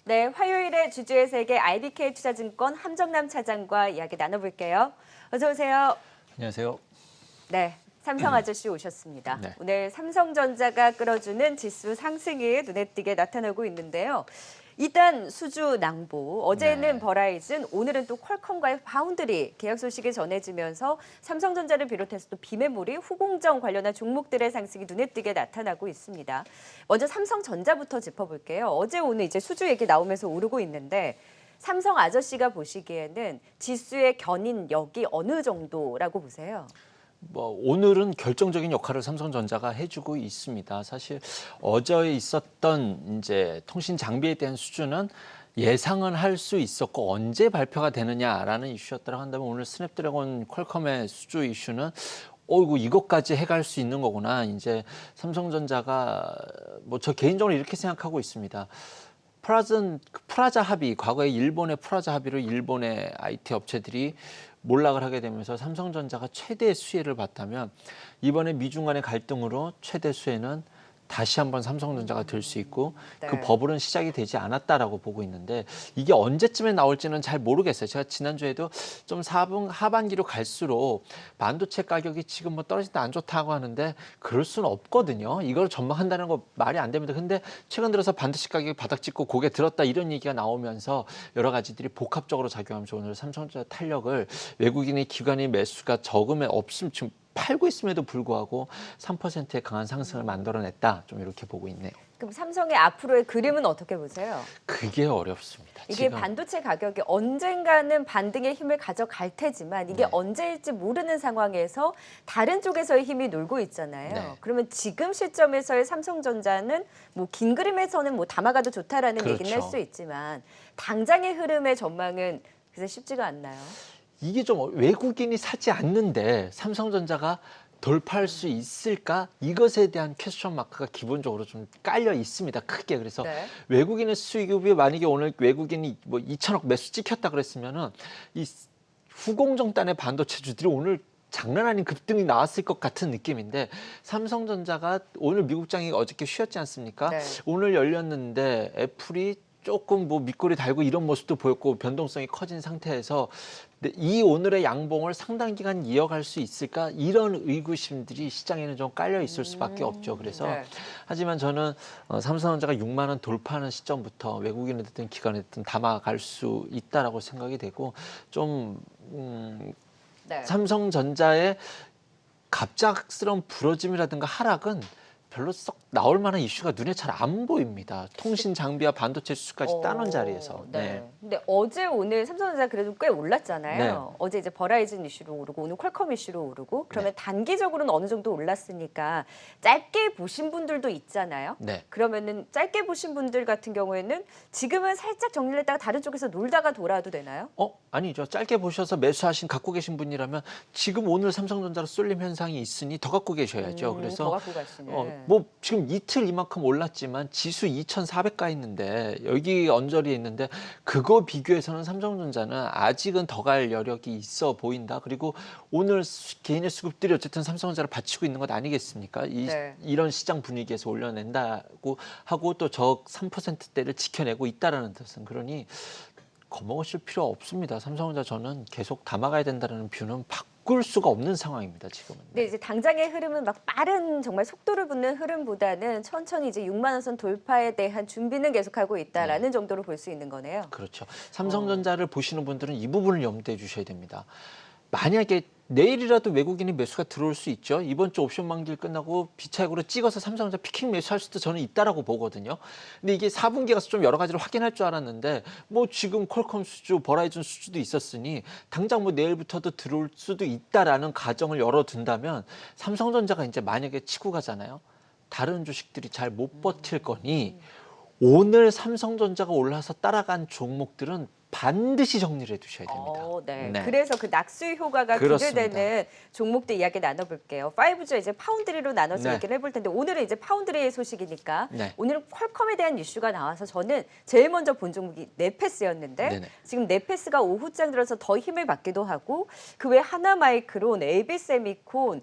네, 화요일에 주주의 세계 IBK 투자증권 함정남 차장과 이야기 나눠볼게요. 어서 오세요. 안녕하세요. 네, 삼성 아저씨 오셨습니다. 네. 오늘 삼성전자가 끌어주는 지수 상승이 눈에 띄게 나타나고 있는데요. 일단 수주 낭보, 어제는 네. 버라이즌, 오늘은 또 퀄컴과의 파운드리 계약 소식이 전해지면서 삼성전자를 비롯해서 또 비메모리, 후공정 관련한 종목들의 상승이 눈에 띄게 나타나고 있습니다. 먼저 삼성전자부터 짚어볼게요. 어제 오늘 이제 수주 얘기 나오면서 오르고 있는데 삼성 아저씨가 보시기에는 지수의 견인력이 어느 정도라고 보세요? 오늘은 결정적인 역할을 삼성전자가 해주고 있습니다. 사실 어제 있었던 이제 통신 장비에 대한 수주는 예상은 할 수 있었고 언제 발표가 되느냐라는 이슈였다고 한다면 오늘 스냅드래곤 퀄컴의 수주 이슈는 어이구 이것까지 해갈 수 있는 거구나. 이제 삼성전자가 저 개인적으로 이렇게 생각하고 있습니다. 프라자 합의, 과거에 일본의 프라자 합의로 일본의 IT 업체들이 몰락을 하게 되면서 삼성전자가 최대 수혜를 봤다면 이번에 미중 간의 갈등으로 최대 수혜는 다시 한번 삼성전자가 될 수 있고 네. 그 버블은 시작이 되지 않았다라고 보고 있는데 이게 언제쯤에 나올지는 잘 모르겠어요. 제가 지난주에도 좀 하반기로 갈수록 반도체 가격이 지금 떨어진다 안 좋다고 하는데 그럴 수는 없거든요. 이걸 전망한다는 거 말이 안 됩니다. 근데 최근 들어서 반도체 가격이 바닥 찍고 고개 들었다 이런 얘기가 나오면서 여러 가지들이 복합적으로 작용하면서 오늘 삼성전자 탄력을 외국인의 기관의 매수가 적으면 없음 지금 팔고 있음에도 불구하고 3%의 강한 상승을 만들어냈다. 좀 이렇게 보고 있네요. 그럼 삼성의 앞으로의 그림은 어떻게 보세요? 그게 어렵습니다. 이게 지금. 반도체 가격이 언젠가는 반등의 힘을 가져갈 테지만 이게 네. 언제일지 모르는 상황에서 다른 쪽에서의 힘이 놀고 있잖아요. 네. 그러면 지금 시점에서의 삼성전자는 긴 그림에서는 담아가도 좋다라는 그렇죠. 얘기는 할 수 있지만 당장의 흐름의 전망은 그래서 쉽지가 않나요? 이게 좀 외국인이 사지 않는데 삼성전자가 돌파할 수 있을까? 이것에 대한 퀘스천 마크가 기본적으로 좀 깔려 있습니다. 크게. 그래서 네. 외국인의 수익이 만약에 오늘 외국인이 2천억 매수 찍혔다 그랬으면은 이 후공정단의 반도체주들이 오늘 장난 아닌 급등이 나왔을 것 같은 느낌인데 삼성전자가 오늘 미국장이 어저께 쉬었지 않습니까? 네. 오늘 열렸는데 애플이 조금 밑꼬리 달고 이런 모습도 보였고 변동성이 커진 상태에서 이 오늘의 양봉을 상당 기간 이어갈 수 있을까? 이런 의구심들이 시장에는 좀 깔려 있을 수밖에 없죠. 그래서 네. 하지만 저는 삼성전자가 6만 원 돌파하는 시점부터 외국인에 됐든 기관에 됐든 담아갈 수 있다라고 생각이 되고 좀 네. 삼성전자의 갑작스러운 부러짐이라든가 하락은 별로 썩 나올 만한 이슈가 눈에 잘 안 보입니다. 통신 장비와 반도체 수주까지 따놓은 자리에서. 네. 근데 어제 오늘 삼성전자 그래도 꽤 올랐잖아요. 네. 어제 이제 버라이즌 이슈로 오르고 오늘 퀄컴 이슈로 오르고 그러면 단기적으로는 어느 정도 올랐으니까 짧게 보신 분들도 있잖아요. 네. 그러면은 짧게 보신 분들 같은 경우에는 지금은 살짝 정리를 했다가 다른 쪽에서 놀다가 돌아도 되나요? 아니죠. 짧게 보셔서 매수하신 갖고 계신 분이라면 지금 오늘 삼성전자로 쏠림 현상이 있으니 더 갖고 계셔야죠. 더 그래서 갖고 가시네. 지금 이틀 이만큼 올랐지만 지수 2,400가 있는데 여기 언저리에 있는데 그거 비교해서는 삼성전자는 아직은 더 갈 여력이 있어 보인다. 그리고 오늘 개인의 수급들이 어쨌든 삼성전자를 받치고 있는 것 아니겠습니까? 네. 이런 시장 분위기에서 올려낸다고 하고 또 저 3%대를 지켜내고 있다라는 뜻은 그러니 겁먹으실 필요 없습니다. 삼성전자 저는 계속 담아가야 된다는 뷰는 바꿀 수가 없는 상황입니다. 지금은. 근데 이제 당장의 흐름은 빠른 정말 속도를 붙는 흐름보다는 천천히 이제 6만 원 선 돌파에 대한 준비는 계속하고 있다라는 정도로 볼 수 있는 거네요. 그렇죠. 삼성전자를 보시는 분들은 이 부분을 염두에 주셔야 됩니다. 만약에 내일이라도 외국인이 매수가 들어올 수 있죠. 이번 주 옵션 만기일 끝나고 비차익으로 찍어서 삼성전자 피킹 매수할 수도 저는 있다라고 보거든요. 근데 이게 4분기 가서 좀 여러 가지를 확인할 줄 알았는데 지금 퀄컴 수주, 버라이즌 수주도 있었으니 당장 내일부터도 들어올 수도 있다라는 가정을 열어둔다면 삼성전자가 이제 만약에 치고 가잖아요. 다른 주식들이 잘 못 버틸 거니 오늘 삼성전자가 올라서 따라간 종목들은 반드시 정리를 해두셔야 됩니다. 네. 네. 그래서 그 낙수 효과가 그렇습니다. 기대되는 종목들 이야기 나눠볼게요. 5주 이제 파운드리로 나눠서 네. 얘기를 해볼 텐데 오늘은 이제 파운드리의 소식이니까 네. 오늘은 퀄컴에 대한 이슈가 나와서 저는 제일 먼저 본 종목이 네페스였는데 네네. 지금 네페스가 오후장 들어서 더 힘을 받기도 하고 그 외 하나마이크론, AB세미콘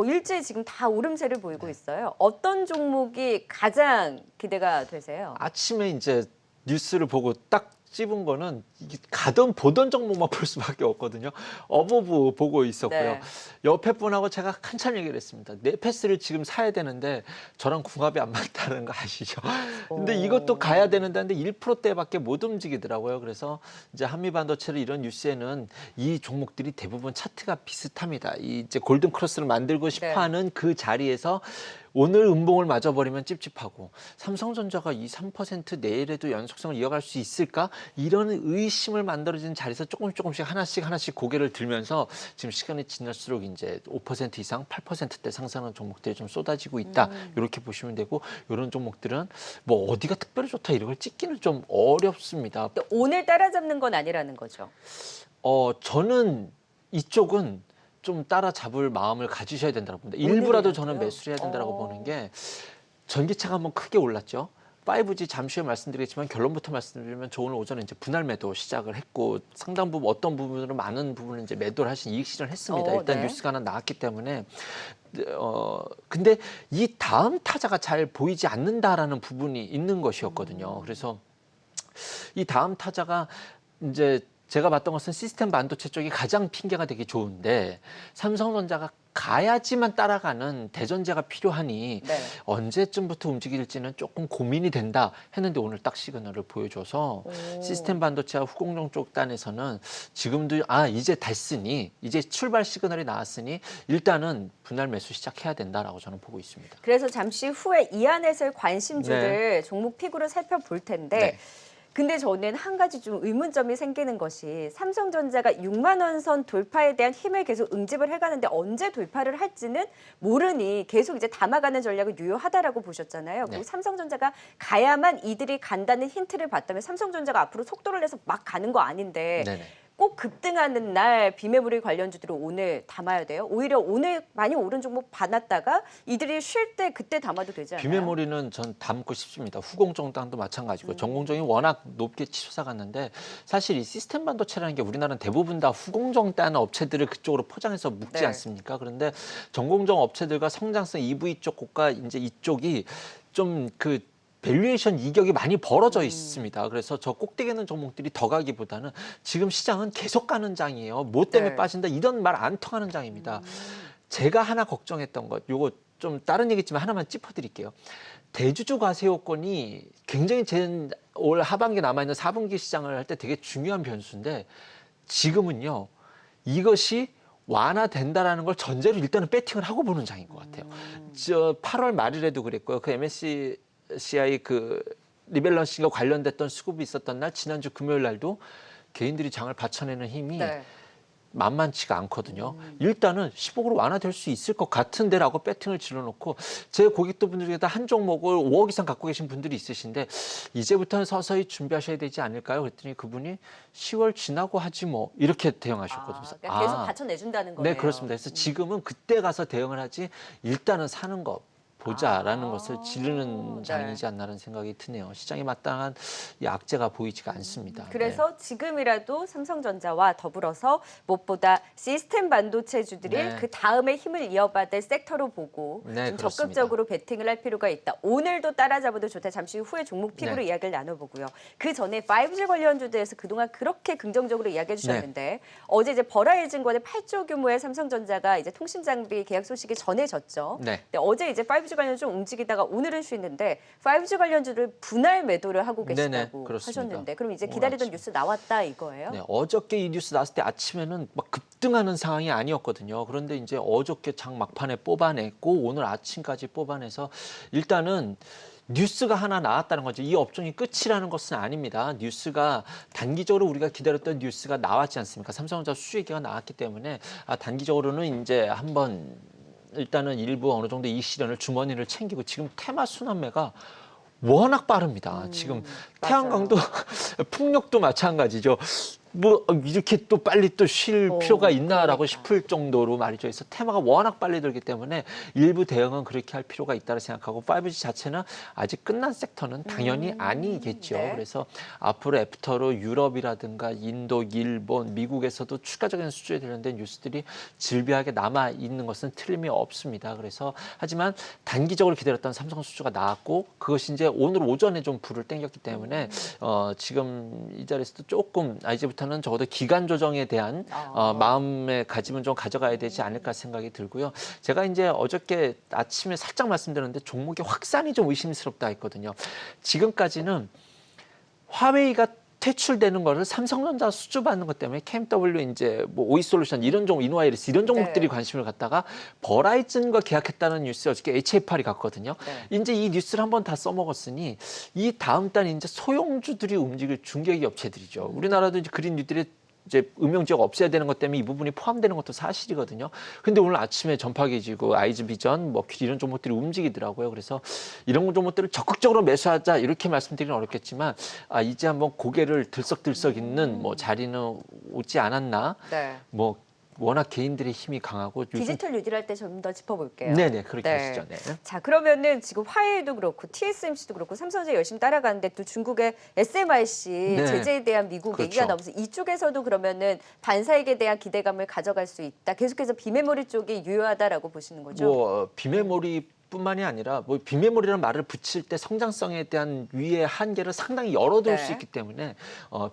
일제히 지금 다 오름세를 보이고 있어요. 어떤 종목이 가장 기대가 되세요? 아침에 이제 뉴스를 보고 딱 찝은 거는 이게 가던 보던 종목만 볼 수밖에 없거든요. 어버브 보고 있었고요. 네. 옆에 분하고 제가 한참 얘기를 했습니다. 네페스를 지금 사야 되는데 저랑 궁합이 안 맞다는 거 아시죠? 근데 이것도 가야 되는데 1%대밖에 못 움직이더라고요. 그래서 이제 한미반도체를 이런 뉴스에는 이 종목들이 대부분 차트가 비슷합니다. 이 이제 골든 크로스를 만들고 싶어하는 그 자리에서 오늘 음봉을 맞아버리면 찝찝하고 삼성전자가 2, 3% 내일에도 연속성을 이어갈 수 있을까? 이런 의심을 만들어지는 자리에서 조금씩 하나씩 고개를 들면서 지금 시간이 지날수록 이제 5% 이상, 8%대 상승하는 종목들이 좀 쏟아지고 있다. 이렇게 보시면 되고 이런 종목들은 뭐 어디가 특별히 좋다 이런 걸 찍기는 좀 어렵습니다. 오늘 따라잡는 건 아니라는 거죠. 저는 이쪽은 좀 따라잡을 마음을 가지셔야 된다고 봅니다. 일부라도 저는 오늘이라도요? 매수를 해야 된다고 보는 게 전기차가 한번 크게 올랐죠. 5G 잠시 후에 말씀드리겠지만 결론부터 말씀드리면 저 오늘 오전에 이제 분할 매도 시작을 했고 상당 부분 어떤 부분으로 많은 부분을 이제 매도를 하신 이익 실현을 했습니다. 일단 네. 뉴스가 하나 나왔기 때문에 근데 이 다음 타자가 잘 보이지 않는다라는 부분이 있는 것이었거든요. 그래서 이 다음 타자가 이제 제가 봤던 것은 시스템 반도체 쪽이 가장 핑계가 되기 좋은데 삼성전자가 가야지만 따라가는 대전제가 필요하니 네. 언제쯤부터 움직일지는 조금 고민이 된다 했는데 오늘 딱 시그널을 보여줘서 시스템 반도체와 후공정 쪽 단에서는 지금도 이제 됐으니 이제 출발 시그널이 나왔으니 일단은 분할 매수 시작해야 된다라고 저는 보고 있습니다. 그래서 잠시 후에 이 안에서의 관심주들 종목 픽으로 살펴볼 텐데 네. 근데 저는 한 가지 좀 의문점이 생기는 것이 삼성전자가 6만 원 선 돌파에 대한 힘을 계속 응집을 해가는데 언제 돌파를 할지는 모르니 계속 이제 담아가는 전략이 유효하다라고 보셨잖아요. 그리고 삼성전자가 가야만 이들이 간다는 힌트를 봤다면 삼성전자가 앞으로 속도를 내서 막 가는 거 아닌데 네네. 꼭 급등하는 날 비메모리 관련주들을 오늘 담아야 돼요. 오히려 오늘 많이 오른 종목 받았다가 이들이 쉴 때 그때 담아도 되지 않나요? 비메모리는 전 담고 싶습니다. 후공정당도 마찬가지고 전공정이 워낙 높게 치솟아갔는데 사실 이 시스템 반도체라는 게 우리나라는 대부분 다 후공정단 업체들을 그쪽으로 포장해서 묶지 네. 않습니까? 그런데 전공정 업체들과 성장성 EV 쪽 국가 이제 이쪽이 좀 그 밸류에이션 이격이 많이 벌어져 있습니다. 그래서 저 꼭대기 있는 종목들이 더 가기보다는 지금 시장은 계속 가는 장이에요. 뭐 때문에 네. 빠진다 이런 말 안 통하는 장입니다. 제가 하나 걱정했던 것, 요거 좀 다른 얘기지만 하나만 짚어드릴게요. 대주주 과세요건이 굉장히 올 하반기 남아있는 4분기 시장을 할 때 되게 중요한 변수인데 지금은요 이것이 완화된다라는 걸 전제로 일단은 배팅을 하고 보는 장인 것 같아요. 저 8월 말일에도 그랬고요. 그 MSCI 그 리밸런싱과 관련됐던 수급이 있었던 날 지난주 금요일 날도 개인들이 장을 받쳐내는 힘이 만만치가 않거든요. 일단은 15% 완화될 수 있을 것 같은데라고 배팅을 질러놓고 제 고객분들 중에 한 종목을 5억 이상 갖고 계신 분들이 있으신데 이제부터는 서서히 준비하셔야 되지 않을까요? 그랬더니 그분이 10월 지나고 하지 뭐 이렇게 대응하셨거든요. 그러니까 계속 받쳐내준다는 거네요. 네, 그렇습니다. 그래서 지금은 그때 가서 대응을 하지 일단은 사는 거 보자라는 것을 지르는 장이지 않나라는 생각이 드네요. 시장에 마땅한 이 악재가 보이지가 않습니다. 그래서 지금이라도 삼성전자와 더불어서 무엇보다 시스템 반도체주들이 그 다음에 힘을 이어받을 섹터로 보고 좀 적극적으로 베팅을 할 필요가 있다. 오늘도 따라잡아도 좋다. 잠시 후에 종목 픽으로 이야기를 나눠보고요. 그 전에 5G 관련주들에서 그동안 그렇게 긍정적으로 이야기해 주셨는데 어제 이제 버라이즌권의 8조 규모의 삼성전자가 이제 통신장비 계약 소식이 전해졌죠. 근데 어제 이제 5G 관련 좀 움직이다가 오늘은 쉬는데 5G 관련주를 분할 매도를 하고 계시다고 하셨는데 그럼 이제 기다리던 뉴스 나왔다 이거예요? 네, 어저께 이 뉴스 나왔을 때 아침에는 막 급등하는 상황이 아니었거든요. 그런데 이제 어저께 장 막판에 뽑아냈고 오늘 아침까지 뽑아내서 일단은 뉴스가 하나 나왔다는 거죠. 이 업종이 끝이라는 것은 아닙니다. 뉴스가 단기적으로 우리가 기다렸던 뉴스가 나왔지 않습니까? 삼성전자 수주얘기가 나왔기 때문에 단기적으로는 이제 한번 일단은 일부 어느 정도 이 시련을 주머니를 챙기고 지금 테마 순환매가 워낙 빠릅니다. 지금 태양광도 풍력도 마찬가지죠. 뭐 이렇게 또 빨리 또 쉴 필요가 있나라고 그러니까. 싶을 정도로 말이죠. 그래서 테마가 워낙 빨리 돌기 때문에 일부 대응은 그렇게 할 필요가 있다고 생각하고 5G 자체는 아직 끝난 섹터는 당연히 아니겠죠. 네. 그래서 앞으로 애프터로 유럽이라든가 인도, 일본, 미국에서도 추가적인 수주에 관련된 뉴스들이 질비하게 남아 있는 것은 틀림이 없습니다. 그래서 하지만 단기적으로 기다렸던 삼성 수주가 나왔고 그것이 이제 오늘 오전에 좀 불을 땡겼기 때문에 지금 이 자리에서도 조금 이제부터는 적어도 기간 조정에 대한 마음의 가짐은 좀 가져가야 되지 않을까 생각이 들고요. 제가 이제 어저께 아침에 살짝 말씀드렸는데 종목의 확산이 좀 의심스럽다 했거든요. 지금까지는 화웨이가 퇴출되는 거를 삼성전자 수주받는 것 때문에 KMW 이제 뭐 오이솔루션 이런 종목, 이노와이러스 이런 종목들이 네. 관심을 갖다가 버라이즌과 계약했다는 뉴스 어저께 HFR이 갔거든요. 네. 이제 이 뉴스를 한번 다 써먹었으니 이 다음 달 이제 소형주들이 움직일 중개기 업체들이죠. 우리나라도 이제 그린 뉴들이 이제 음용지역 없애야 되는 것 때문에 이 부분이 포함되는 것도 사실이거든요. 근데 오늘 아침에 전파계지고 아이즈비전, 머큐리 이런 종목들이 움직이더라고요. 그래서 이런 종목들을 적극적으로 매수하자 이렇게 말씀드리긴 어렵겠지만 이제 한번 고개를 들썩들썩 있는 뭐 자리는 오지 않았나. 네. 뭐 워낙 개인들의 힘이 강하고 요즘 디지털 뉴딜 할 때 좀 더 짚어볼게요. 네네 그렇게 네. 하시죠. 네. 자, 그러면은 지금 화웨이도 그렇고 TSMC도 그렇고 삼성전자 열심히 따라가는데 또 중국의 SMIC 네. 제재에 대한 미국 그렇죠. 얘기가 나오면서 이쪽에서도 그러면은 반사익에 대한 기대감을 가져갈 수 있다. 계속해서 비메모리 쪽이 유효하다라고 보시는 거죠? 뭐 비메모리 뿐만이 아니라 뭐 비메모리라는 말을 붙일 때 성장성에 대한 위의 한계를 상당히 열어둘 네. 수 있기 때문에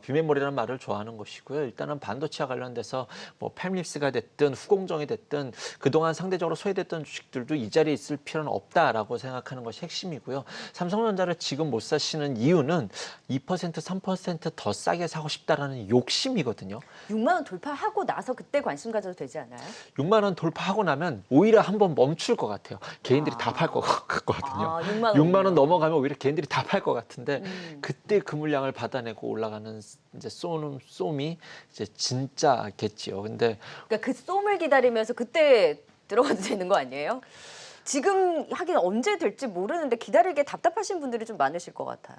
비메모리라는 말을 좋아하는 것이고요. 일단은 반도체와 관련돼서 뭐 팹립스가 됐든 후공정이 됐든 그동안 상대적으로 소외됐던 주식들도 이 자리에 있을 필요는 없다라고 생각하는 것이 핵심이고요. 삼성전자를 지금 못 사시는 이유는 2% 3%더 싸게 사고 싶다라는 욕심이거든요. 6만 원 돌파하고 나서 그때 관심 가져도 되지 않아요? 6만 원 돌파하고 나면 오히려 한번 멈출 것 같아요. 개인들이 다 팔 것 같거든요. 6만 원. 6만 원 넘어가면 오히려 개인들이 다 팔 것 같은데 그때 그 물량을 받아내고 올라가는 이제 쏨이 이제 진짜겠지요. 근데 그러니까 그 쏨을 기다리면서 그때 들어가도 되는 거 아니에요? 지금 하긴 언제 될지 모르는데 기다리게 답답하신 분들이 좀 많으실 것 같아요.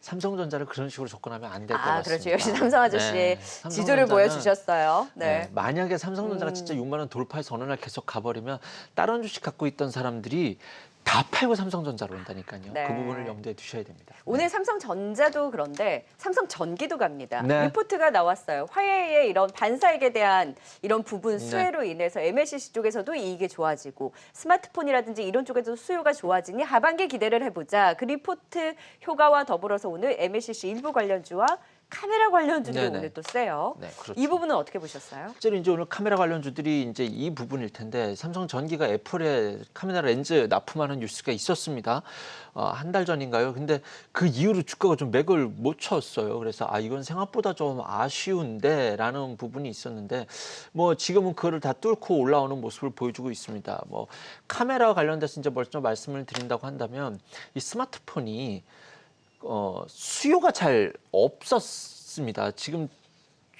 삼성전자를 그런 식으로 접근하면 안 될 것 아, 같습니다. 그렇죠. 역시 삼성 아저씨의 네, 지조를 삼성전자는 보여주셨어요. 네, 네. 만약에 삼성전자가 진짜 6만 원 돌파해서 어느 날 계속 가버리면 다른 주식 갖고 있던 사람들이 다 팔고 삼성전자로 온다니까요. 네. 그 부분을 염두에 두셔야 됩니다. 오늘 삼성전자도 그런데 삼성전기도 갑니다. 네. 리포트가 나왔어요. 화웨이의 이런 반사익에 대한 이런 부분 네. 수혜로 인해서 MLCC 쪽에서도 이익이 좋아지고 스마트폰이라든지 이런 쪽에도 수요가 좋아지니 하반기 기대를 해보자. 그 리포트 효과와 더불어서 오늘 MLCC 일부 관련주와 카메라 관련주도 네네. 오늘 또 세요. 네, 그렇죠. 이 부분은 어떻게 보셨어요? 실제로 이제 오늘 카메라 관련주들이 이제 이 부분일 텐데 삼성전기가 애플에 카메라 렌즈 납품하는 뉴스가 있었습니다. 한 달 전인가요? 근데 그 이후로 주가가 좀 맥을 못 쳤어요. 그래서 이건 생각보다 좀 아쉬운데라는 부분이 있었는데 뭐 지금은 그거를 다 뚫고 올라오는 모습을 보여주고 있습니다. 뭐 카메라 관련돼서 이제 먼저 말씀을 드린다고 한다면 이 스마트폰이 수요가 잘 없었습니다. 지금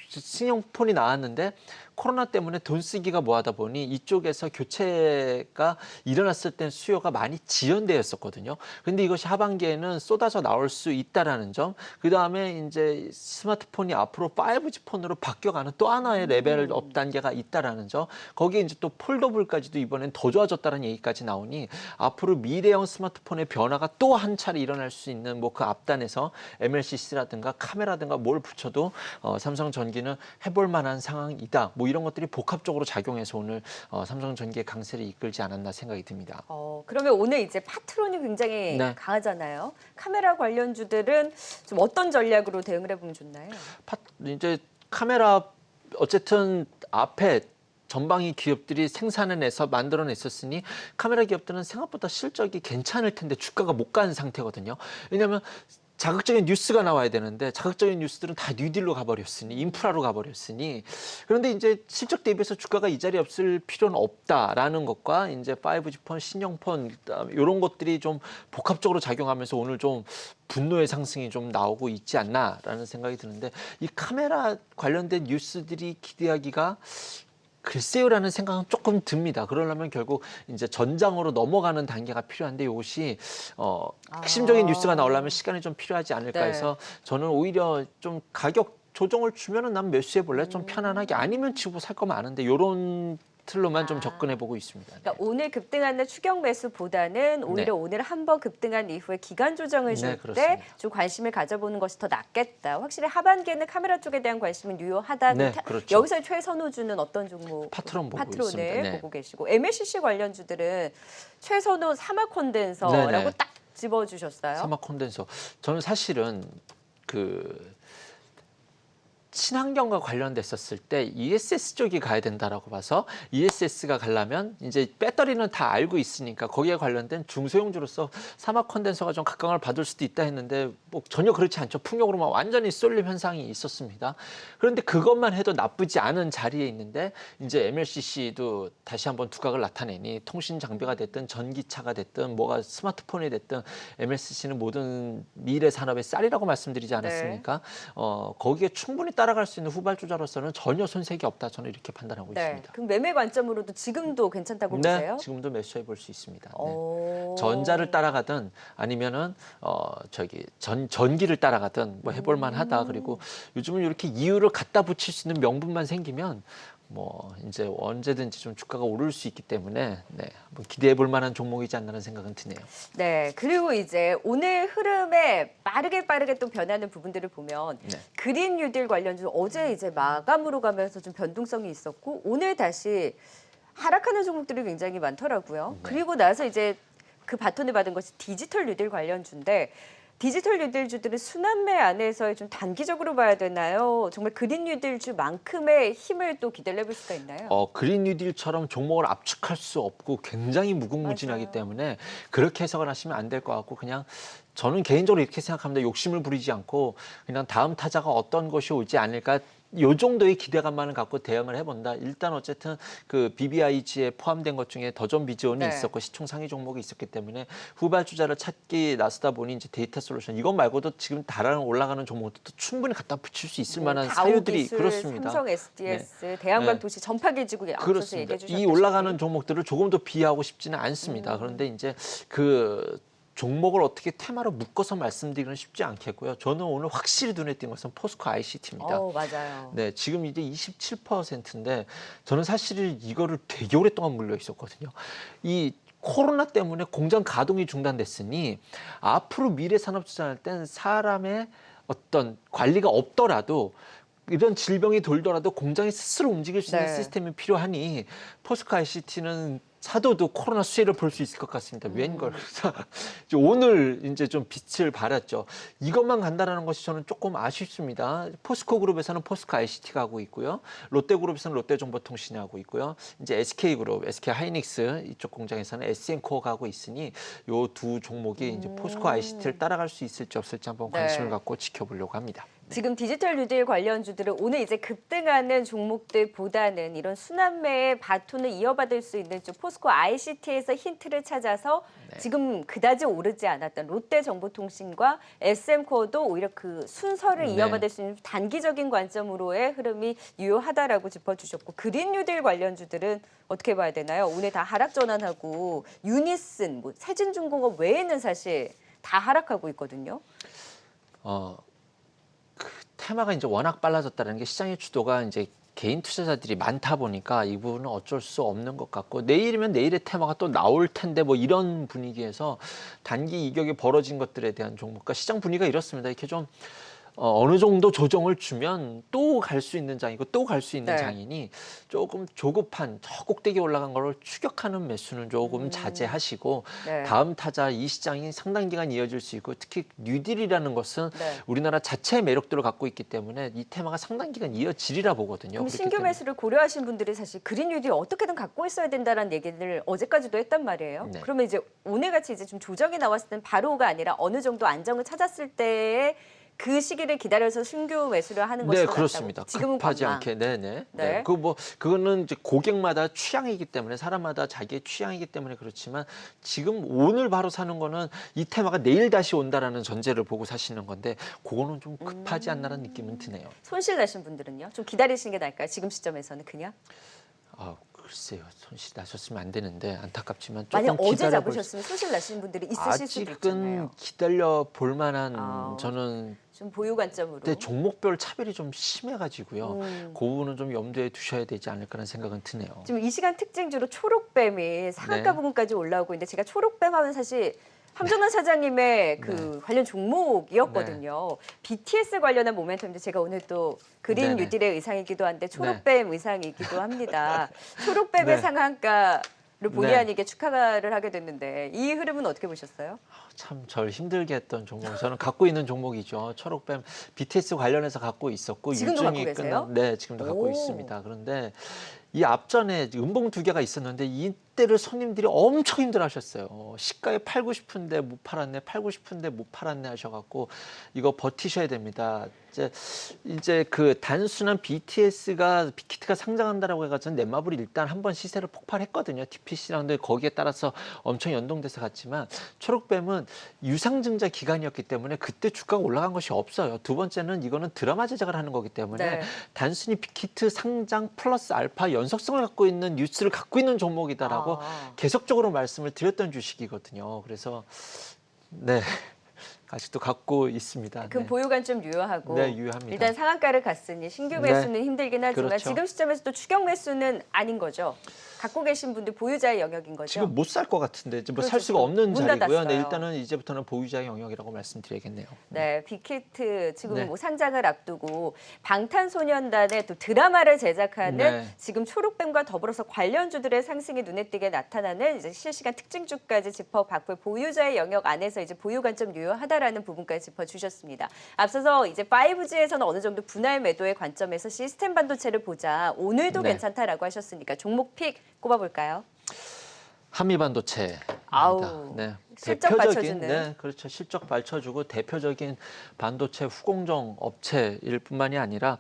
신형폰이 나왔는데 코로나 때문에 돈 쓰기가 뭐하다 보니 이쪽에서 교체가 일어났을 땐 수요가 많이 지연되었었거든요. 근데 이것이 하반기에는 쏟아져 나올 수 있다라는 점, 그 다음에 이제 스마트폰이 앞으로 5G 폰으로 바뀌어가는 또 하나의 레벨업 단계가 있다라는 점, 거기에 이제 또 폴더블까지도 이번엔 더 좋아졌다는 얘기까지 나오니 앞으로 미래형 스마트폰의 변화가 또 한 차례 일어날 수 있는 뭐 그 앞단에서 MLCC라든가 카메라든가 뭘 붙여도 삼성전기는 해볼 만한 상황이다. 뭐 이런 것들이 복합적으로 작용해서 오늘 삼성전기의 강세를 이끌지 않았나 생각이 듭니다. 그러면 오늘 이제 파트론이 굉장히 네. 강하잖아요. 카메라 관련주들은 좀 어떤 전략으로 대응을 해보면 좋나요? 이제 카메라 어쨌든 앞에 전방위 기업들이 생산해내서 만들어냈었으니 카메라 기업들은 생각보다 실적이 괜찮을 텐데 주가가 못 가는 상태거든요. 왜냐하면 자극적인 뉴스가 나와야 되는데 자극적인 뉴스들은 다 뉴딜로 가버렸으니 인프라로 가버렸으니 그런데 이제 실적 대비해서 주가가 이 자리에 없을 필요는 없다라는 것과 이제 5G 폰, 신형폰 이런 것들이 좀 복합적으로 작용하면서 오늘 좀 분노의 상승이 좀 나오고 있지 않나라는 생각이 드는데 이 카메라 관련된 뉴스들이 기대하기가 글쎄요라는 생각은 조금 듭니다. 그러려면 결국 이제 전장으로 넘어가는 단계가 필요한데 이것이 핵심적인 뉴스가 나오려면 시간이 좀 필요하지 않을까 네. 해서 저는 오히려 좀 가격 조정을 주면은 난 매수해 볼래 좀 편안하게 아니면 지금 살 거 많은데 요런 틀로만 좀 접근해 보고 있습니다. 네. 그러니까 오늘 급등한 날 추격 매수보다는 오히려 오늘 한번 급등한 이후에 기간 조정을 네, 줄 때 그렇습니다. 좀 관심을 가져보는 것이 더 낫겠다. 확실히 하반기에는 카메라 쪽에 대한 관심은 유효하다. 네, 그렇죠. 여기서 최선호주는 어떤 종목? 파트론 보고 파트론을 있습니다. 네. 보고 계시고 MLCC 관련주들은 최선호 사막 콘덴서라고 네네. 딱 집어주셨어요. 사막 콘덴서. 저는 사실은 그 친환경과 관련됐었을 때 ESS 쪽이 가야 된다라고 봐서 ESS가 가려면 이제 배터리는 다 알고 있으니까 거기에 관련된 중소형주로서 사막 컨덴서가 좀 각광을 받을 수도 있다 했는데 뭐 전혀 그렇지 않죠. 풍력으로만 완전히 쏠림 현상이 있었습니다. 그런데 그것만 해도 나쁘지 않은 자리에 있는데 이제 MLCC도 다시 한번 두각을 나타내니 통신 장비가 됐든 전기차가 됐든 뭐가 스마트폰이 됐든 MLCC는 모든 미래 산업의 쌀이라고 말씀드리지 않았습니까? 거기에 충분히 따라갈 수 있는 후발주자로서는 전혀 손색이 없다. 저는 이렇게 판단하고 네. 있습니다. 그럼 매매 관점으로도 지금도 괜찮다고 보세요? 지금도 매수해 볼 수 있습니다. 네. 오. 전자를 따라가든 아니면은 전기를 따라가든 뭐 해볼 만하다. 그리고 요즘은 이렇게 이유를 갖다 붙일 수 있는 명분만 생기면 뭐 이제 언제든지 좀 주가가 오를 수 있기 때문에 네, 한번 기대해 볼 만한 종목이지 않나는 생각은 드네요. 네, 그리고 이제 오늘 흐름에 빠르게 또 변하는 부분들을 보면 네. 그린 뉴딜 관련주 어제 이제 마감으로 가면서 좀 변동성이 있었고 오늘 다시 하락하는 종목들이 굉장히 많더라고요. 그리고 나서 이제 그 바톤을 받은 것이 디지털 뉴딜 관련주인데 디지털 뉴딜주들은 순환매 안에서의 좀 단기적으로 봐야 되나요? 정말 그린 뉴딜주만큼의 힘을 또 기대를 해볼 수가 있나요? 그린 뉴딜처럼 종목을 압축할 수 없고 굉장히 무궁무진하기 맞아요. 때문에 그렇게 해석을 하시면 안 될 것 같고 그냥 저는 개인적으로 이렇게 생각합니다. 욕심을 부리지 않고 그냥 다음 타자가 어떤 것이 오지 않을까 요 정도의 기대감만을 갖고 대응을 해본다. 일단 어쨌든 그 BBIG에 포함된 것 중에 더존 비전이 네. 있었고 시총 상위 종목이 있었기 때문에 후발주자를 찾기 나서다 보니 이제 데이터 솔루션 이것 말고도 지금 다른 올라가는 종목도 충분히 갖다 붙일 수 있을 만한 사유들이 다우기술, 그렇습니다. 삼성 SDS, 대한광도시 전파기지국에 앞서서 그렇습니다. 얘기해 주셨듯이 이 올라가는 종목들을 조금 더 비하하고 싶지는 않습니다. 그런데 이제 그 종목을 어떻게 테마로 묶어서 말씀드리기는 쉽지 않겠고요. 저는 오늘 확실히 눈에 띈 것은 포스코 ICT입니다. 맞아요. 네, 지금 이제 27%인데 저는 사실 이거를 되게 오랫동안 물려 있었거든요. 이 코로나 때문에 공장 가동이 중단됐으니 앞으로 미래 산업 투자할 땐 사람의 어떤 관리가 없더라도 이런 질병이 돌더라도 공장이 스스로 움직일 수 있는 네. 시스템이 필요하니 포스코 ICT는 사도도 코로나 수혜를 볼 수 있을 것 같습니다. 웬걸. 그래서 이제 오늘 이제 좀 빛을 발했죠. 이것만 간다라는 것이 저는 조금 아쉽습니다. 포스코 그룹에서는 포스코 ICT가 하고 있고요. 롯데 그룹에서는 롯데정보통신이 하고 있고요. 이제 SK 그룹, SK 하이닉스 이쪽 공장에서는 SM코어가 하고 있으니 요 두 종목이 이제 포스코 ICT를 따라갈 수 있을지 없을지 한번 네. 관심을 갖고 지켜보려고 합니다. 지금 디지털 뉴딜 관련주들은 오늘 이제 급등하는 종목들보다는 이런 순환매의 바톤을 이어받을 수 있는 쪽 포스코 ICT에서 힌트를 찾아서 지금 그다지 오르지 않았던 롯데정보통신과 SM코어도 오히려 그 순서를 네. 이어받을 수 있는 단기적인 관점으로의 흐름이 유효하다라고 짚어주셨고 그린 뉴딜 관련주들은 어떻게 봐야 되나요? 오늘 다 하락 전환하고 유니슨, 뭐 세진중공업 외에는 사실 다 하락하고 있거든요. 그 테마가 이제 워낙 빨라졌다는 게 시장의 주도가 이제 개인 투자자들이 많다 보니까 이 부분은 어쩔 수 없는 것 같고 내일이면 내일의 테마가 또 나올 텐데 뭐 이런 분위기에서 단기 이격이 벌어진 것들에 대한 종목과 시장 분위기가 이렇습니다. 이렇게 좀 어느 정도 조정을 주면 또 갈 수 있는 장이고 또 갈 수 있는 네. 장이니 조금 조급한 저 꼭대기 올라간 거를 추격하는 매수는 조금 자제하시고 네. 다음 타자 이 시장이 상당 기간 이어질 수 있고 특히 뉴딜이라는 것은 네. 우리나라 자체의 매력들을 갖고 있기 때문에 이 테마가 상당 기간 이어지리라 보거든요. 그럼 그렇기 신규 때문에. 매수를 고려하신 분들이 사실 그린 뉴딜 어떻게든 갖고 있어야 된다는 얘기를 어제까지도 했단 말이에요. 네. 그러면 이제 오늘같이 이제 좀 조정이 나왔을 땐 바로가 아니라 어느 정도 안정을 찾았을 때에 그 시기를 기다려서 신규 매수를 하는 것이 네, 더 그렇습니다. 낫다고. 지금은 급하지 관망. 않게, 네네. 네. 그거는 이제 고객마다 취향이기 때문에 사람마다 자기의 취향이기 때문에 그렇지만 지금 오늘 바로 사는 거는 이 테마가 내일 다시 온다라는 전제를 보고 사시는 건데 그거는 좀 급하지 않나라는 느낌은 드네요. 손실 내신 분들은요? 좀 기다리시는 게 나을까요? 지금 시점에서는 그냥? 글쎄요. 글쎄요, 손실 나셨으면 안 되는데 안타깝지만 만약 조금 어제 기다려 볼 잡으셨으면 손실 나시는 분들이 있으실 수도 아직은 있잖아요. 기다려 볼 만한 아. 저는 좀 보유 관점으로. 근데 종목별 차별이 좀 심해가지고요. 음. 그 부분은 좀 염두에 두셔야 되지 않을까라는 생각은 드네요. 지금 이 시간 특징주로 초록뱀이 상한가 네. 부분까지 올라오고 있는데 제가 초록뱀 하면 사실 함정원 사장님의 그 관련 종목이었거든요. BTS 관련한 모멘텀인데 제가 오늘 또 그린 네네. 뉴딜의 의상이기도 한데 초록뱀 의상이기도 합니다. 초록뱀의 네. 상한가를 본의 네. 아니게 축하를 하게 됐는데 이 흐름은 어떻게 보셨어요? 참 절 힘들게 했던 종목. 저는 갖고 있는 종목이죠. 초록뱀 BTS 관련해서 갖고 있었고 지금도 일정이 갖고 계세요? 네, 지금도 갖고 오. 있습니다. 그런데 이 앞전에 음봉 두 개가 있었는데 이때를 손님들이 엄청 힘들어하셨어요. 시가에 팔고 싶은데 못 팔았네, 팔고 싶은데 못 팔았네 하셔갖고 이거 버티셔야 됩니다. 이제 그 단순한 BTS가 빅히트가 상장한다라고 해가지고 넷마블이 일단 한번 시세를 폭발했거든요. TPC랑 근데 거기에 따라서 엄청 연동돼서 갔지만 초록뱀은 유상증자 기간이었기 때문에 그때 주가가 올라간 것이 없어요. 두 번째는 이거는 드라마 제작을 하는 거기 때문에 네. 단순히 빅히트 상장 플러스 알파 연속성을 갖고 있는 뉴스를 갖고 있는 종목이다라고 아. 계속적으로 말씀을 드렸던 주식이거든요. 그래서 네. 아직도 갖고 있습니다. 그 네. 보유관 좀 유효하고 네, 유효합니다. 일단 상한가를 갔으니 신규 네. 매수는 힘들긴 하지만 그렇죠. 지금 시점에서 또 추격 매수는 아닌 거죠. 갖고 계신 분들 보유자의 영역인 거죠. 지금 못 살 것 같은데 뭐 그렇죠. 살 수가 없는 문 자리고요. 네, 닫았어요. 일단은 이제부터는 보유자의 영역이라고 말씀드려야겠네요. 네, 빅히트 지금 네. 뭐 상장을 앞두고 방탄소년단의 또 드라마를 제작하는 네. 지금 초록뱀과 더불어서 관련주들의 상승이 눈에 띄게 나타나는 이제 실시간 특징주까지 짚어봤고 보유자의 영역 안에서 이제 보유 관점 유효하다라는 부분까지 짚어주셨습니다. 앞서서 이제 5G에서는 어느 정도 분할 매도의 관점에서 시스템 반도체를 보자. 오늘도 네. 괜찮다라고 하셨으니까 종목 픽 꼽아볼까요? 한미반도체입니다. 아우, 네. 실적 받쳐주는. 네, 그렇죠. 실적 받쳐주고 대표적인 반도체 후공정 업체일 뿐만이 아니라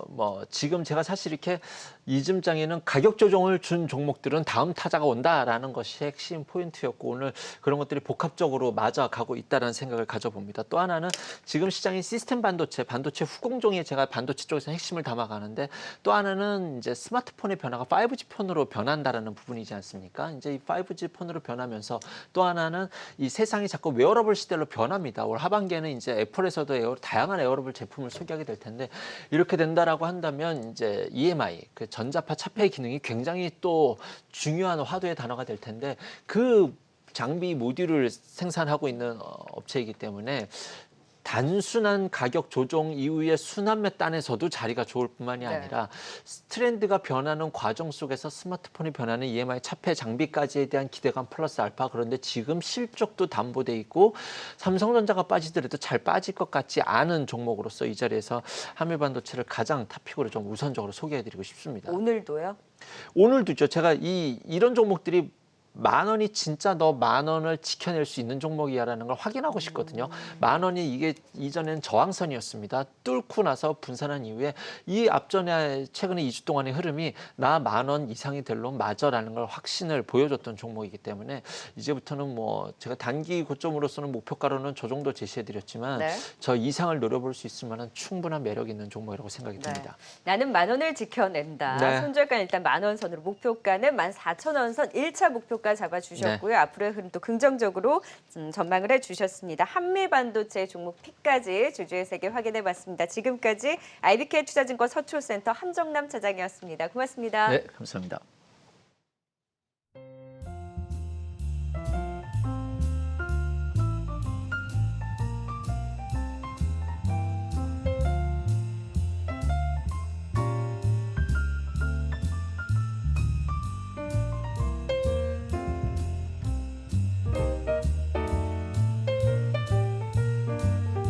뭐 지금 제가 사실 이렇게 이즘장에는 가격 조정을 준 종목들은 다음 타자가 온다라는 것이 핵심 포인트였고 오늘 그런 것들이 복합적으로 맞아가고 있다는 생각을 가져봅니다. 또 하나는 지금 시장인 시스템 반도체, 반도체 후공정에 제가 반도체 쪽에서 핵심을 담아가는데 또 하나는 이제 스마트폰의 변화가 5G 폰으로 변한다라는 부분이지 않습니까? 이제 이 5G 폰으로 변하면서 또 하나는 이 세상이 자꾸 웨어러블 시대로 변합니다. 올 하반기에는 이제 애플에서도 다양한 웨어러블 제품을 소개하게 될 텐데 이렇게 된다라고 한다면 이제 EMI, 그 전자파 차폐 기능이 굉장히 또 중요한 화두의 단어가 될 텐데 그 장비 모듈을 생산하고 있는 업체이기 때문에 단순한 가격 조정 이후의 순환매 단에서도 자리가 좋을 뿐만이 네. 아니라 트렌드가 변하는 과정 속에서 스마트폰이 변하는 EMI 차폐 장비까지에 대한 기대감 플러스 알파 그런데 지금 실적도 담보돼 있고 삼성전자가 빠지더라도 잘 빠질 것 같지 않은 종목으로서 이 자리에서 한미반도체를 가장 탑픽으로 좀 우선적으로 소개해드리고 싶습니다. 오늘도요? 오늘도죠. 제가 이런 종목들이 10,000원이 진짜 너 10,000원을 지켜낼 수 있는 종목이야라는 걸 확인하고 싶거든요. 10,000원이 이게 이전엔 저항선이었습니다. 뚫고 나서 분산한 이후에 이 앞전에 최근에 2주 동안의 흐름이 나 10,000원 이상이 될 놈 맞아라는 걸 확신을 보여줬던 종목이기 때문에 이제부터는 뭐 제가 단기 고점으로서는 목표가로는 저 정도 제시해드렸지만 네. 저 이상을 노려볼 수 있을 만한 충분한 매력 있는 종목이라고 생각이 네. 듭니다. 나는 10,000원을 지켜낸다. 네. 손절가 일단 10,000원 선으로 목표가는 14,000원 선 1차 목표가 잡아주셨고요. 네. 앞으로의 흐름 또 긍정적으로 전망을 해주셨습니다. 한미반도체 종목 픽까지 주주의 세계 확인해봤습니다. 지금까지 IBK 투자증권 서초센터 함정남 차장이었습니다. 고맙습니다. 네, 감사합니다.